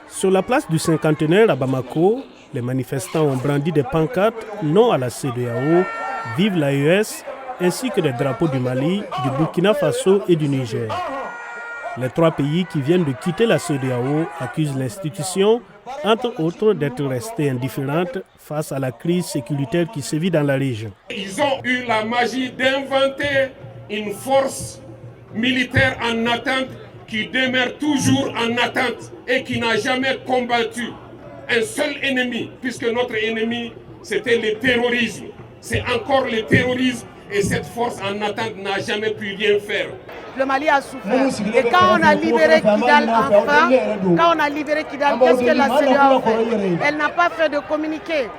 Sur la place du cinquantenaire à Bamako, les manifestants ont brandi des pancartes « Non à la CEDEAO »,« Vive l'AES » ainsi que des drapeaux du Mali, du Burkina Faso et du Niger. Les trois pays qui viennent de quitter la CEDEAO accusent l'institution, entre autres, d'être restée indifférente face à la crise sécuritaire qui sévit dans la région. Ils ont eu la magie d'inventer une force militaire en attente qui demeure toujours en attente et qui n'a jamais combattu un seul ennemi, puisque notre ennemi, c'était le terrorisme. C'est encore le terrorisme et cette force en attente n'a jamais pu rien faire. Le Mali a souffert. Et quand on a libéré Kidal enfin, qu'est-ce que la CEDEAO a fait? Elle n'a pas fait de communiqué.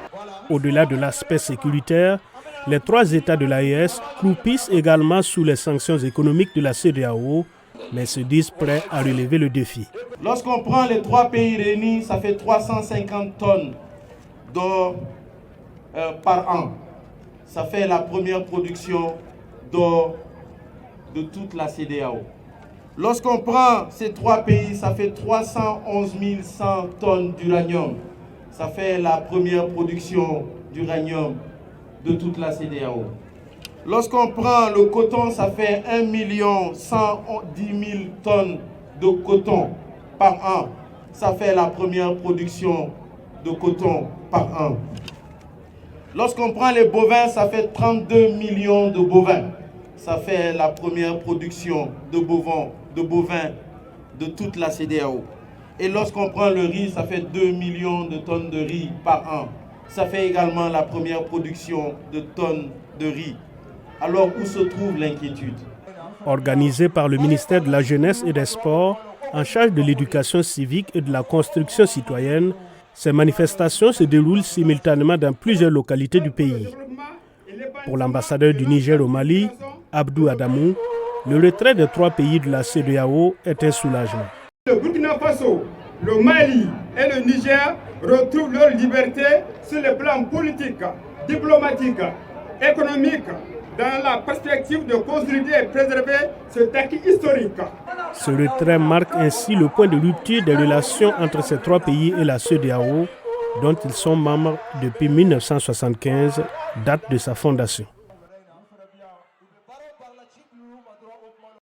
Au-delà de l'aspect sécuritaire, les trois États de l'AES croupissent également sous les sanctions économiques de la CEDEAO, mais se disent prêts à relever le défi. Lorsqu'on prend les trois pays réunis, ça fait 350 tonnes d'or par an. Ça fait la première production d'or de toute la CEDEAO. Lorsqu'on prend ces trois pays, ça fait 311 100 tonnes d'uranium. Ça fait la première production d'uranium de toute la CEDEAO. Lorsqu'on prend le coton, ça fait 1 110 000 tonnes de coton par an. Ça fait la première production de coton par an. Lorsqu'on prend les bovins, ça fait 32 millions de bovins. Ça fait la première production de bovins de toute la CEDEAO. Et lorsqu'on prend le riz, ça fait 2 millions de tonnes de riz par an. Ça fait également la première production de tonnes de riz. Alors où se trouve l'inquiétude? Organisée par le ministère de la Jeunesse et des Sports, en charge de l'éducation civique et de la construction citoyenne, ces manifestations se déroulent simultanément dans plusieurs localités du pays. Pour l'ambassadeur du Niger au Mali, Abdou Adamou, le retrait des trois pays de la CEDEAO est un soulagement. Le Burkina Faso, le Mali et le Niger retrouvent leur liberté sur le plan politique, diplomatique, économique, dans la perspective de consolider et préserver cet acquis historique. Ce retrait marque ainsi le point de rupture des relations entre ces trois pays et la CEDEAO, dont ils sont membres depuis 1975, date de sa fondation.